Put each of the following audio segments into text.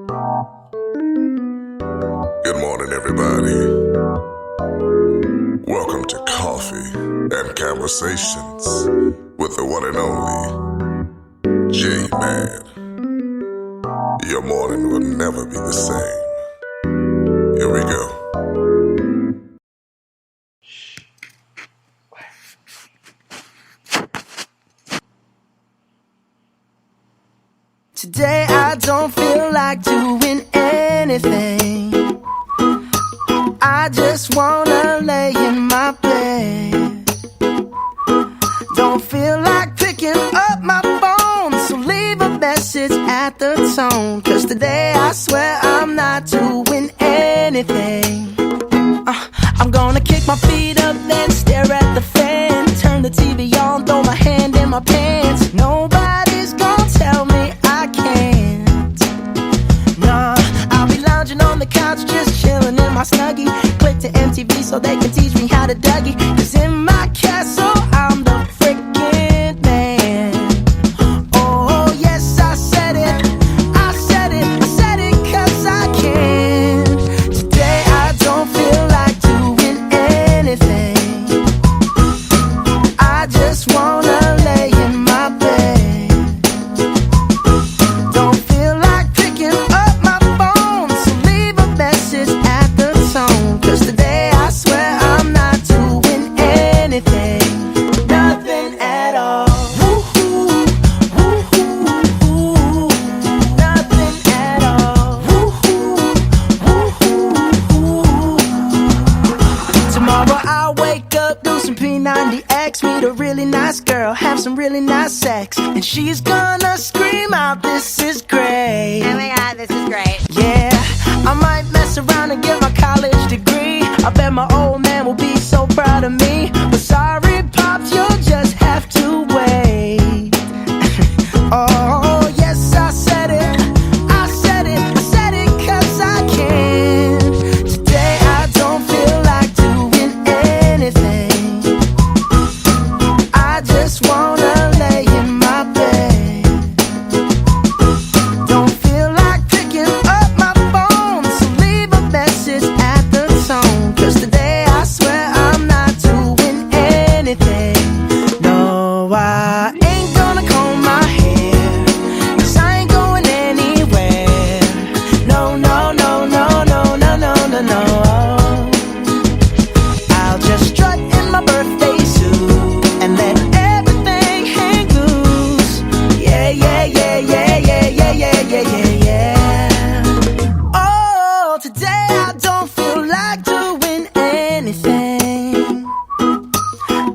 Good morning, everybody. Welcome to Coffee and Conversations with the one and only J-Man. Your morning will never be the same. Here we go. Today I don't feel like doing anything. I just wanna lay in my bed. Don't feel like picking up my phone, so leave a message at the tone. 'Cause today I swear I'm not doing anything. I'm gonna kick my feet up, then stare at the fan. Turn the TV on, throw my hand in my pants. Nobody's gonna tell me I can't. Nah, I'll be lounging on the couch, just chilling in my Snuggie. Click to MTV so they can teach me how to Dougie. 'Cause in my castle, I'm the freaking man. Oh, yes, I said it. I said it. I said it 'cause I can. Today I don't feel like doing anything. I just wanna lay in my bed. Don't feel like picking up my phone, so leave a message at the tone. 'Cause today I swear I'm not doing anything. Nothing at all. Woo-hoo, woo-hoo, woo. Nothing at all. Woo-hoo, woo-hoo, woo. Tomorrow I'll wake up, do some P90X, meet a really nice girl, have some really nice sex, and she's gonna scream out, "This is great." Oh my god, this is great. Yeah, I might mess around and get my college degree. I bet my old man will be so proud of me. But sorry, Pops, you'll just have to wait. Oh, yes, I said it. I said it. I said it 'cause I can. Today I don't feel like doing anything. I just wanna lay in my bed. Don't feel like picking up my phone, so leave a message at the tone. 'Cause today I swear I'm not doing anything. No, I ain't gonna comb my hair, 'cause I ain't going anywhere. No, no, no, no, no, no, no, no, no. I'll just strut in my birthday suit and let everything hang loose. Yeah, yeah, yeah, yeah, yeah, yeah, yeah, yeah, yeah, yeah. Oh, today I don't feel like doing anything.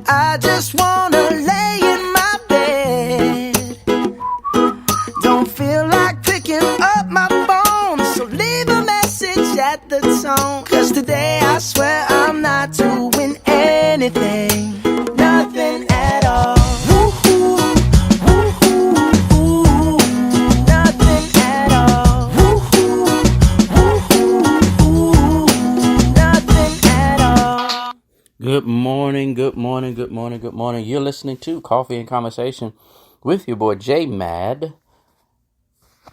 I just wanna lay in my bed. Don't feel like picking up my phone, so leave a message at the tone. 'Cause today I swear I'm not doing anything. Nothing at all. Woo-hoo, woo-hoo, woo. Nothing at all. Woo-hoo, woo-hoo, woo. Nothing at all. Good morning, good morning, good morning, good morning. You're listening to Coffee and Conversation with your boy J Mad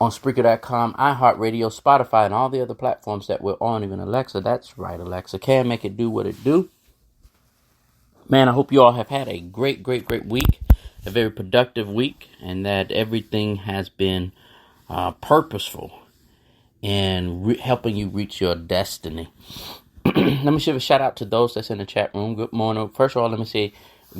on Spreaker.com, iHeartRadio, Spotify, and all the other platforms that we're on, even Alexa. That's right, Alexa can make it do what it do. Man, I hope you all have had a great, great, great week, a very productive week, and that everything has been purposeful in helping you reach your destiny. Let me give a shout out to those that's in the chat room. Good morning. First of all, let me say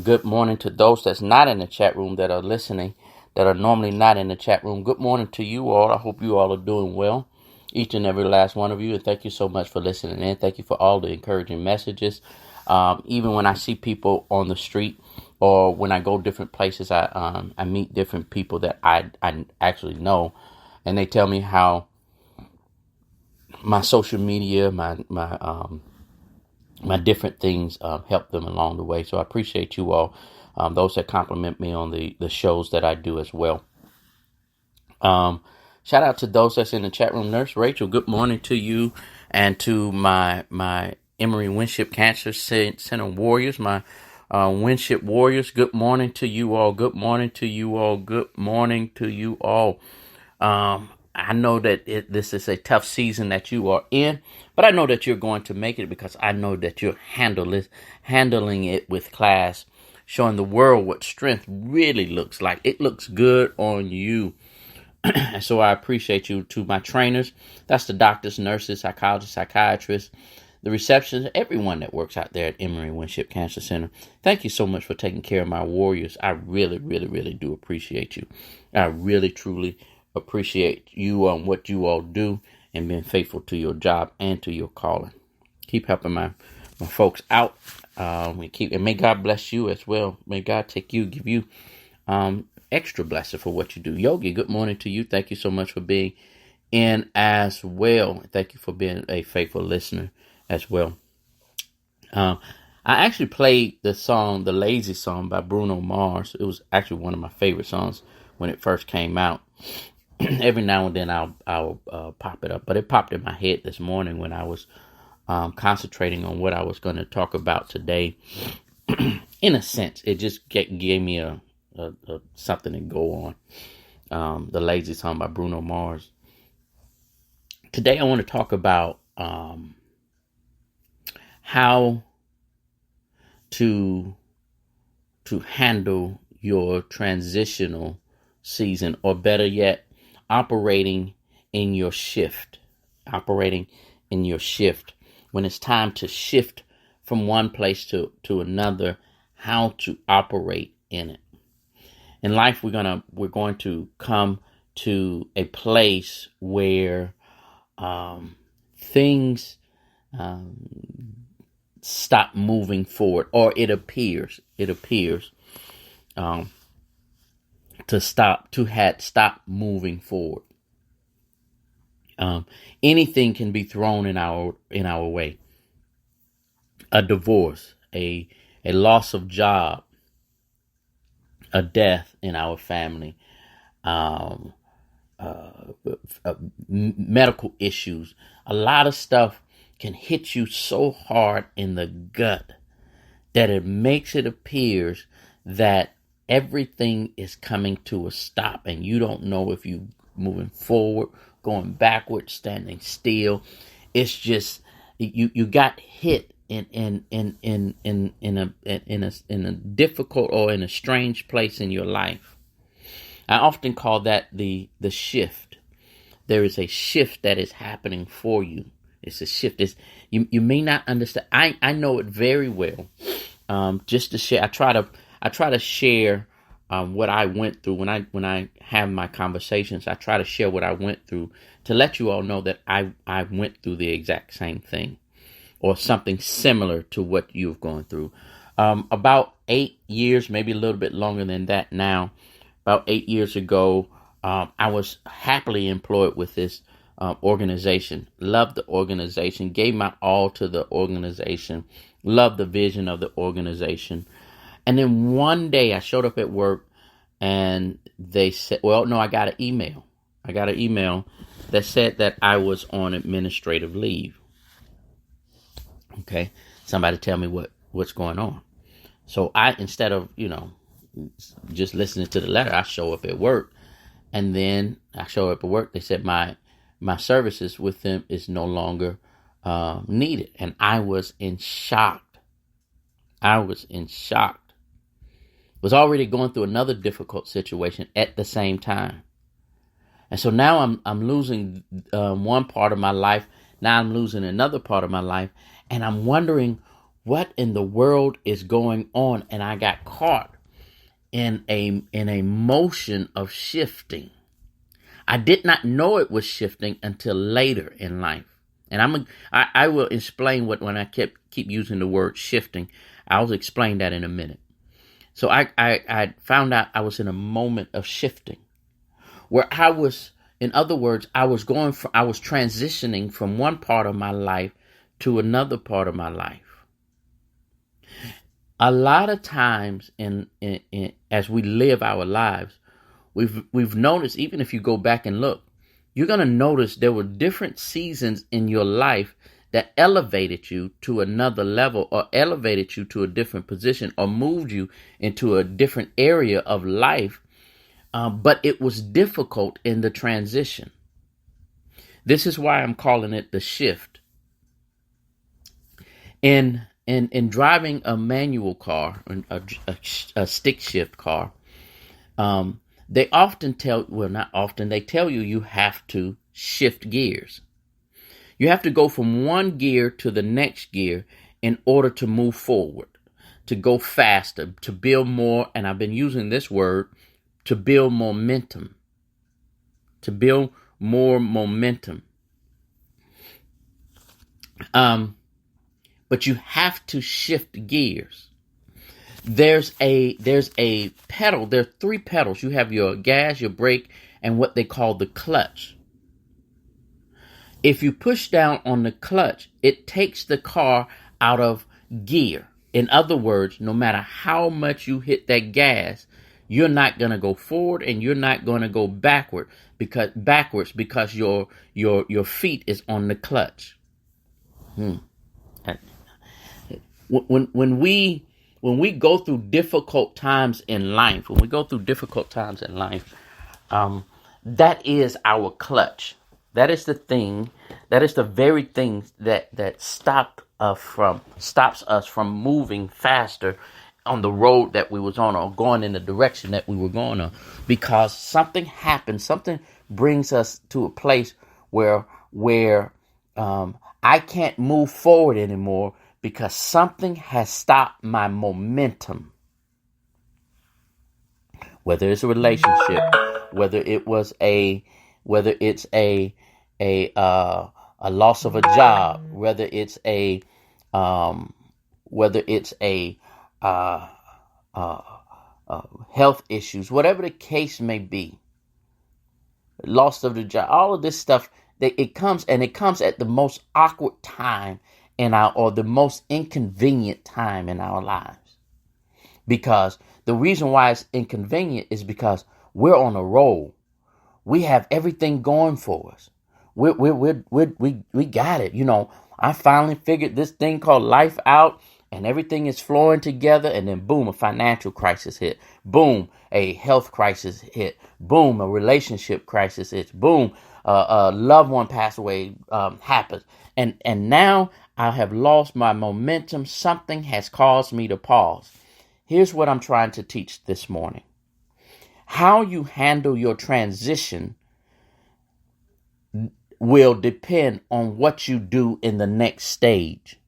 good morning to those that's not in the chat room that are listening, that are normally not in the chat room. Good morning to you all. I hope you all are doing well, each and every last one of you. And thank you so much for listening in. Thank you for all the encouraging messages. Even when I see people on the street or when I go different places, I meet different people that I actually know, and they tell me how my social media, my different things help them along the way. So I appreciate you all, those that compliment me on the shows that I do as well. Shout out to those that's in the chat room. Nurse Rachel, good morning to you, and to my Emory Winship Cancer Center Warriors, my Winship Warriors. Good morning to you all. Good morning to you all. Good morning to you all. I know that this is a tough season that you are in, but I know that you're going to make it because I know that you're handling it with class, showing the world what strength really looks like. It looks good on you. So I appreciate you. To my trainers, that's the doctors, nurses, psychologists, psychiatrists, the receptionists, everyone that works out there at Emory Winship Cancer Center. Thank you so much for taking care of my warriors. I really, really, really do appreciate you. I really, truly appreciate you on what you all do and being faithful to your job and to your calling. Keep helping my folks out. And may God bless you as well. May God give you extra blessing for what you do. Yogi, good morning to you. Thank you so much for being in as well. Thank you for being a faithful listener as well. I actually played the song, the Lazy Song by Bruno Mars. It was actually one of my favorite songs when it first came out. Every now and then I'll pop it up, but it popped in my head this morning when I was concentrating on what I was going to talk about today. In a sense, it just gave me a something to go on. The Lazy Song by Bruno Mars. Today I want to talk about how to handle your transitional season, or better yet, operating in your shift. When it's time to shift from one place to another, how to operate in it. In life, we're going to come to a place where things stop moving forward, or it appears to stop moving forward. Anything can be thrown in our way. A divorce, a loss of job, a death in our family, medical issues. A lot of stuff can hit you so hard in the gut that it makes it appears that everything is coming to a stop, and you don't know if you're moving forward, going backwards, standing still. It's just you got hit in a difficult or in a strange place in your life. I often call that the shift. There is a shift that is happening for you. It's a shift. You may not understand. I know it very well. Just to share, I try to share what I went through when I have my conversations. I try to share what I went through to let you all know that I went through the exact same thing, or something similar to what you've gone through. About 8 years, maybe a little bit longer than that now. About 8 years ago, I was happily employed with this organization. Loved the organization. Gave my all to the organization. Loved the vision of the organization. And then one day I showed up at work and they said, I got an email. That said that I was on administrative leave. Okay. Somebody tell me what's going on. So instead of, just listening to the letter, I show up at work. And then they said my services with them is no longer needed. And I was in shock. Was already going through another difficult situation at the same time. And so now I'm losing one part of my life. Now I'm losing another part of my life. And I'm wondering what in the world is going on. And I got caught in a motion of shifting. I did not know it was shifting until later in life. And I will explain when I keep using the word shifting. I'll explain that in a minute. So I found out I was in a moment of shifting where I was, in other words, I was transitioning from one part of my life to another part of my life. A lot of times as we live our lives, we've noticed, even if you go back and look, you're going to notice there were different seasons in your life that elevated you to another level, or elevated you to a different position, or moved you into a different area of life. But it was difficult in the transition. This is why I'm calling it the shift. In driving a manual car, a stick shift car, they often they tell you you have to shift gears. You have to go from one gear to the next gear in order to move forward, to go faster, to build more, and I've been using this word, to build momentum. To build more momentum. But you have to shift gears. There's a pedal. There are 3 pedals. You have your gas, your brake, and what they call the clutch. If you push down on the clutch, it takes the car out of gear. In other words, no matter how much you hit that gas, you're not going to go forward and you're not going to go backwards because your feet is on the clutch. When we go through difficult times in life, that is our clutch. That is the very thing that stops us from moving faster on the road that we was on, or going in the direction that we were going on, because something happens, something brings us to a place where I can't move forward anymore because something has stopped my momentum. Whether it's a relationship, whether it's a loss of a job, whether it's a health issues, whatever the case may be, loss of the job, all of this stuff, it comes at the most awkward time or the most inconvenient time in our lives. Because the reason why it's inconvenient is because we're on a roll. We have everything going for us. We got it. I finally figured this thing called life out, and everything is flowing together, and then boom, a financial crisis hit. Boom, a health crisis hit. Boom, a relationship crisis hits. Boom, a loved one passed away happens. And now I have lost my momentum. Something has caused me to pause. Here's what I'm trying to teach this morning. How you handle your transition will depend on what you do in the next stage.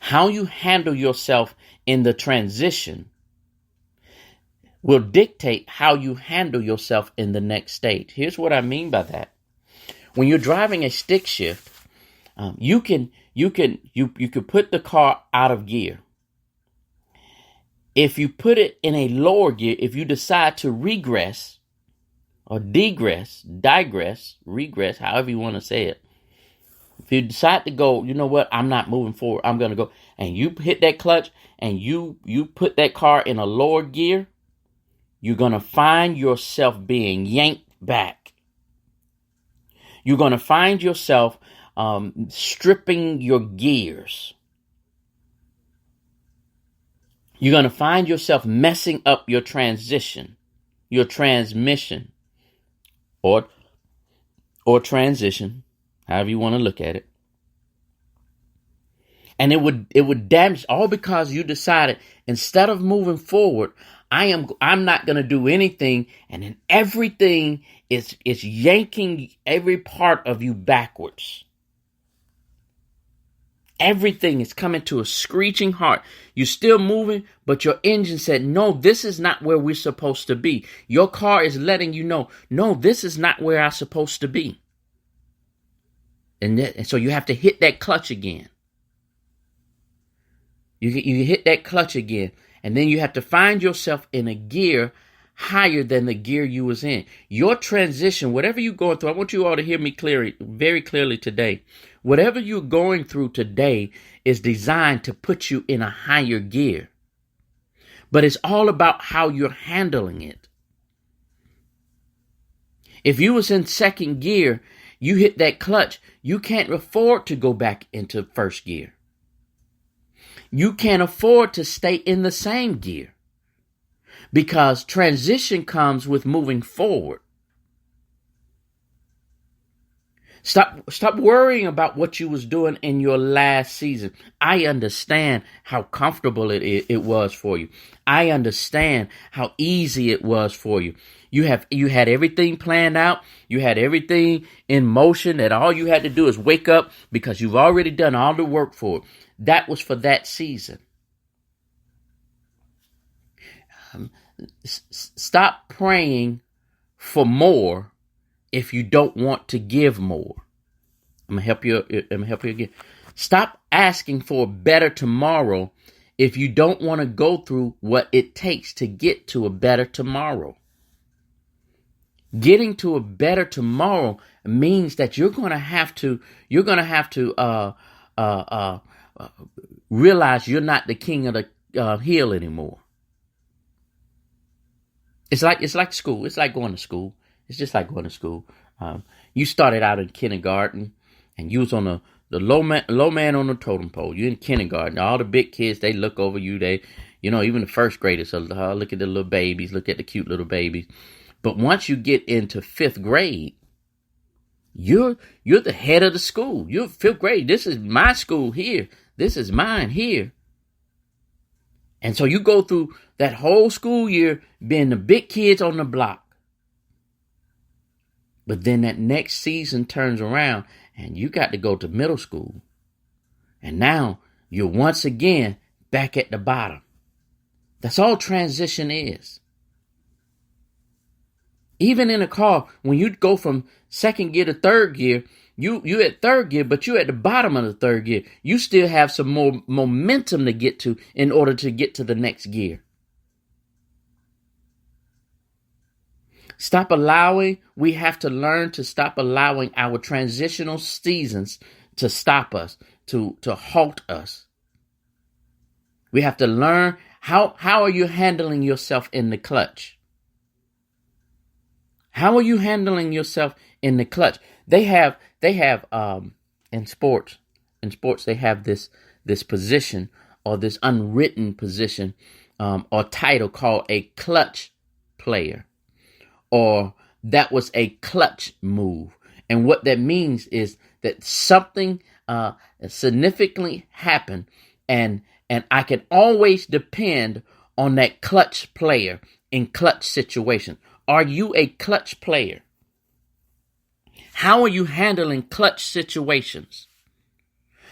How you handle yourself in the transition will dictate how you handle yourself in the next stage. Here's what I mean by that. When you're driving a stick shift, you can put the car out of gear. If you put it in a lower gear, if you decide to regress or digress, regress, however you want to say it. If you decide to go, you know what, I'm not moving forward, I'm going to go, and you hit that clutch and you put that car in a lower gear, you're going to find yourself being yanked back. You're going to find yourself stripping your gears. You're going to find yourself messing up your transition, your transmission, or transition, however you want to look at it. And it would damage, all because you decided, instead of moving forward, I'm not going to do anything, and then everything is yanking every part of you backwards. Everything is coming to a screeching halt. You're still moving, but your engine said, no, this is not where we're supposed to be. Your car is letting you know, no, this is not where I'm supposed to be. And so you have to hit that clutch again. You hit that clutch again, and then you have to find yourself in a gear higher than the gear you was in. Your transition, whatever you're going through, I want you all to hear me very clearly today. Whatever you're going through today is designed to put you in a higher gear. But it's all about how you're handling it. If you was in second gear, you hit that clutch, you can't afford to go back into first gear. You can't afford to stay in the same gear, because transition comes with moving forward. Stop worrying about what you was doing in your last season. I understand how comfortable it was for you. I understand how easy it was for you. You had everything planned out. You had everything in motion that all you had to do is wake up because you've already done all the work for it. That was for that season. Stop praying for more if you don't want to give more. I'm gonna help you again. Stop asking for a better tomorrow if you don't want to go through what it takes to get to a better tomorrow. Getting to a better tomorrow means that you're gonna have to realize you're not the king of the hill anymore. It's like school. It's like going to school. It's just like going to school. You started out in kindergarten, and you was on the low man on the totem pole. You're in kindergarten. All the big kids, they look over you. They, even the first graders, look at the little babies, look at the cute little babies. But once you get into fifth grade, you're the head of the school. You're fifth grade. This is my school here. This is mine here. And so you go through that whole school year being the big kids on the block. But then that next season turns around and you got to go to middle school. And now you're once again back at the bottom. That's all transition is. Even in a car, when you go from second gear to third gear, you at third gear, but you're at the bottom of the third gear. You still have some more momentum to get to in order to get to the next gear. We have to learn to stop allowing our transitional seasons to stop us, to halt us. We have to learn how are you handling yourself in the clutch? How are you handling yourself in the clutch? They have in sports they have this position, or this unwritten position or title called a clutch player, or that was a clutch move. And what that means is that something significantly happened, and I can always depend on that clutch player in clutch situation. Are you a clutch player? How are you handling clutch situations?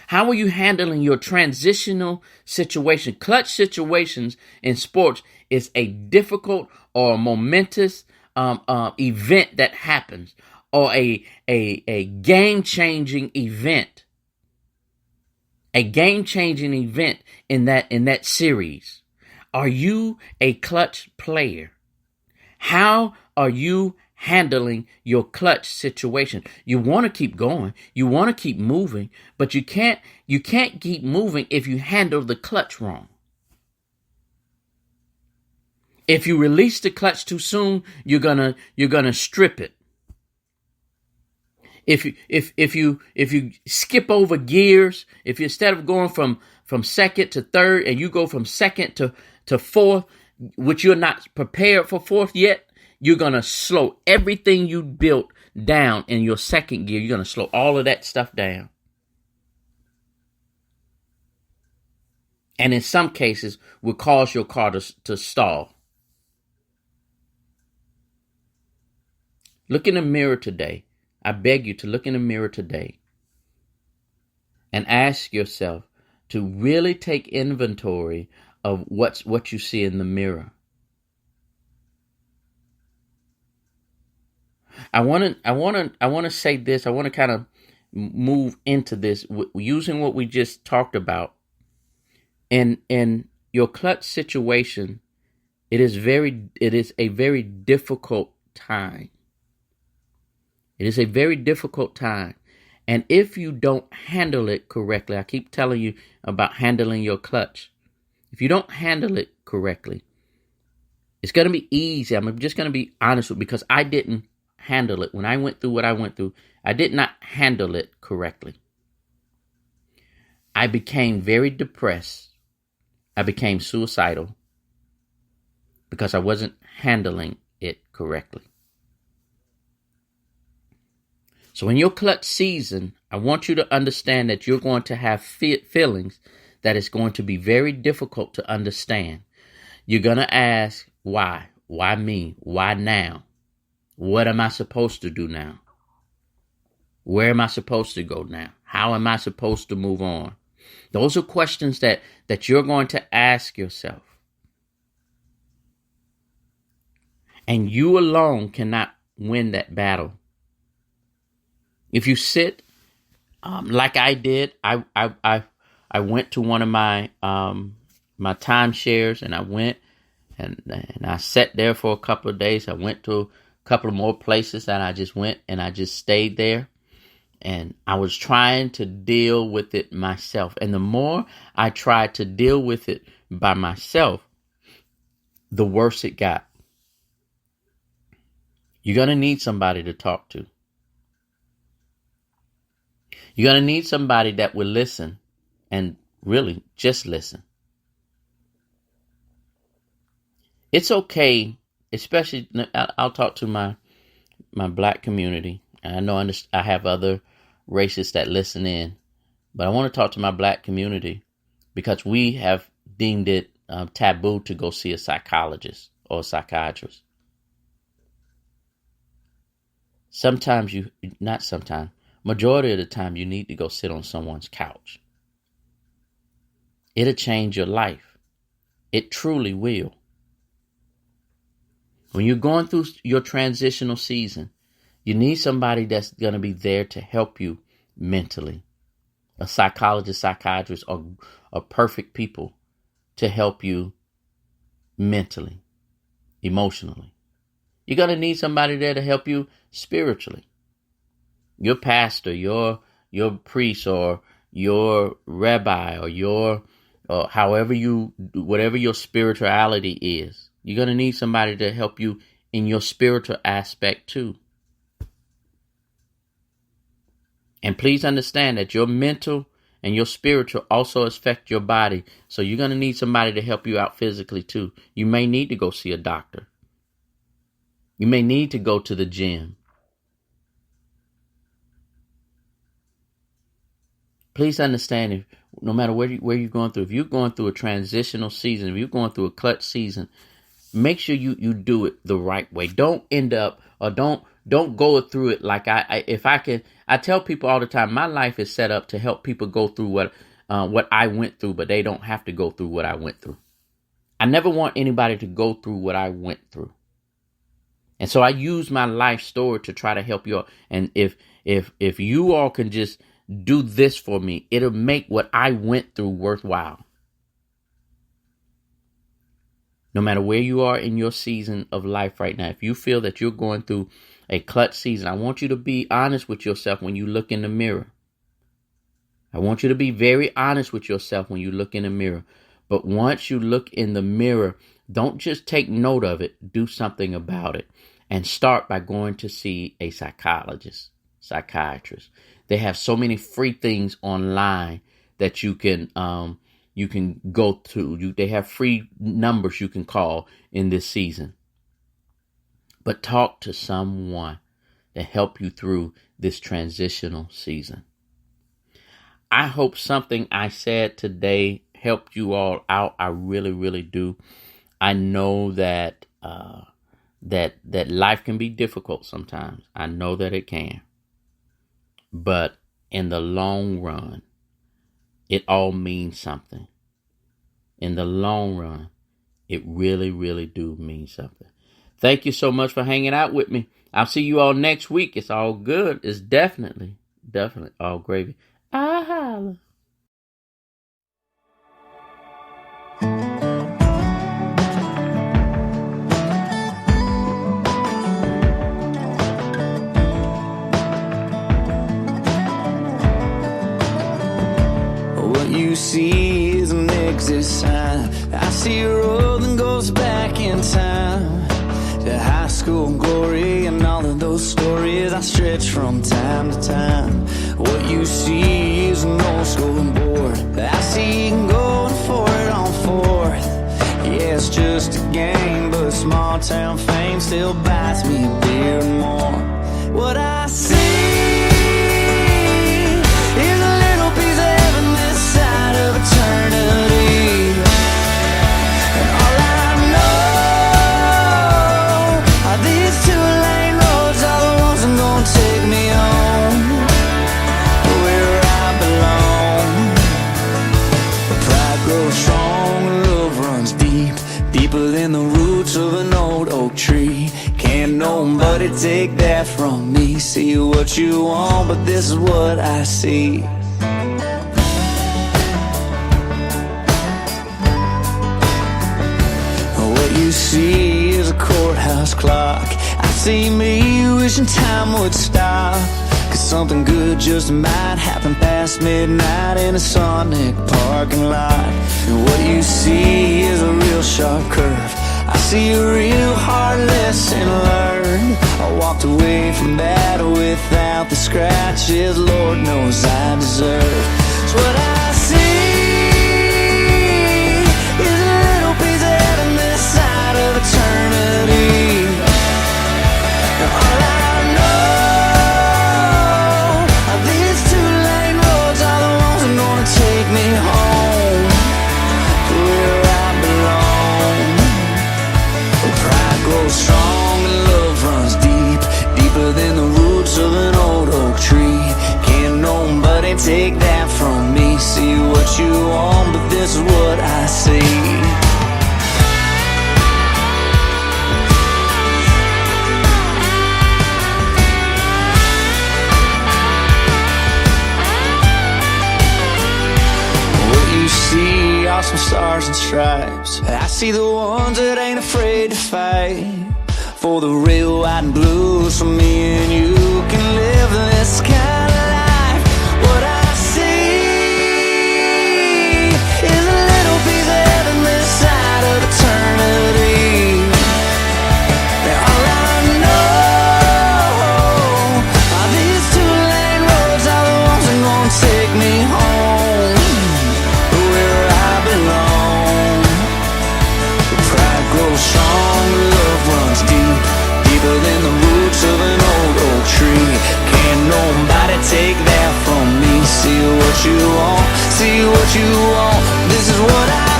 How are you handling your transitional situation? Clutch situations in sports is a difficult or momentous event that happens, or a game-changing event. A game-changing event in that series. Are you a clutch player? How are you handling your clutch situation? You want to keep going. You want to keep moving, but you can't keep moving if you handle the clutch wrong. If you release the clutch too soon, you're gonna strip it. If you skip over gears, if you, instead of going from second to third, and you go from second to fourth, which you're not prepared for fourth yet, you're going to slow everything you built down in your second gear. You're going to slow all of that stuff down. And in some cases, will cause your car to stall. Look in the mirror today. I beg you to look in the mirror today and ask yourself to really take inventory of what you see in the mirror. I want to say this. I want to kind of move into this using what we just talked about. In your clutch situation, it is a very difficult time. It is a very difficult time. And if you don't handle it correctly, I keep telling you about handling your clutch. If you don't handle it correctly, it's going to be easy. I'm just going to be honest with you, because I didn't handle it. When I went through what I went through, I did not handle it correctly. I became very depressed. I became suicidal because I wasn't handling it correctly. So in your clutch season, I want you to understand that you're going to have feelings that is going to be very difficult to understand. You're going to ask, why? Why me? Why now? What am I supposed to do now? Where am I supposed to go now? How am I supposed to move on? Those are questions that you're going to ask yourself. And you alone cannot win that battle. If you sit, like I did, I went to one of my my timeshares, and I went and I sat there for a couple of days. I went to a couple of more places, and I just went and I just stayed there. And I was trying to deal with it myself. And the more I tried to deal with it by myself, the worse it got. You're going to need somebody to talk to. You're going to need somebody that will listen and really just listen. It's okay, especially I'll talk to my black community. And I know I have other racists that listen in, but I want to talk to my black community because we have deemed it taboo to go see a psychologist or a psychiatrist. Majority of the time you need to go sit on someone's couch. It'll change your life. It truly will. When you're going through your transitional season, you need somebody that's going to be there to help you mentally. A psychologist, psychiatrist are perfect people to help you mentally, emotionally. You're going to need somebody there to help you spiritually. Your pastor, your priest, or your rabbi, or whatever your spirituality is. You're going to need somebody to help you in your spiritual aspect too. And please understand that your mental and your spiritual also affect your body. So you're going to need somebody to help you out physically too. You may need to go see a doctor. You may need to go to the gym. Please understand, no matter where you're going through, if you're going through a transitional season, if you're going through a clutch season, make sure you do it the right way. Don't end up, or don't go through it like I tell people all the time, my life is set up to help people go through what I went through, but they don't have to go through what I went through. I never want anybody to go through what I went through. And so I use my life story to try to help you all. And if you all can just do this for me, it'll make what I went through worthwhile. No matter where you are in your season of life right now, if you feel that you're going through a clutch season, I want you to be honest with yourself when you look in the mirror. I want you to be very honest with yourself when you look in the mirror. But once you look in the mirror, don't just take note of it. Do something about it. And start by going to see a psychologist, psychiatrist. They have so many free things online that you can go to. They have free numbers you can call in this season. But talk to someone to help you through this transitional season. I hope something I said today helped you all out. I really, really do. I know that that life can be difficult sometimes. I know that it can. But in the long run, it all means something. In the long run, it really, really do mean something. Thank you so much for hanging out with me. I'll see you all next week. It's all good. It's definitely all gravy. I holla. What you see is an exit sign. I see a road that goes back in time to high school glory, and all of those stories I stretch from time to time. What you see is an old school board. I see you going for it on fourth. Yeah, it's just a game, but small town fame still buys me a beer and more. What I see Can't nobody take that from me. See what you want, but this is what I see. What you see is a courthouse clock. I see me wishing time would stop, 'cause something good just might happen past midnight in a Sonic parking lot. And what you see is a real sharp curve. I see a real hard lesson learned. I walked away from that without the scratches Lord knows I deserve. It's what I see is a little piece of heaven this side of eternity. And all I know are these two-lane roads are the ones that are gonna take me home to where I belong. Pride grows strong and love runs deep, deeper than the roots of an old oak tree. Can't nobody take that from me. See what you want, but this is what I see. What you see are some stars and stripes. I see the ones that ain't afraid to fight for the real white and blue, so me and you can live this kind of life. What I see is a little piece of heaven this side of eternity. And all I know are these two-lane roads are the ones that gonna take me home where I belong. Pride grows strong, love runs deep, deeper than the roots of an old oak tree. Can't nobody take that from me. See what you want, see what you want. This is what I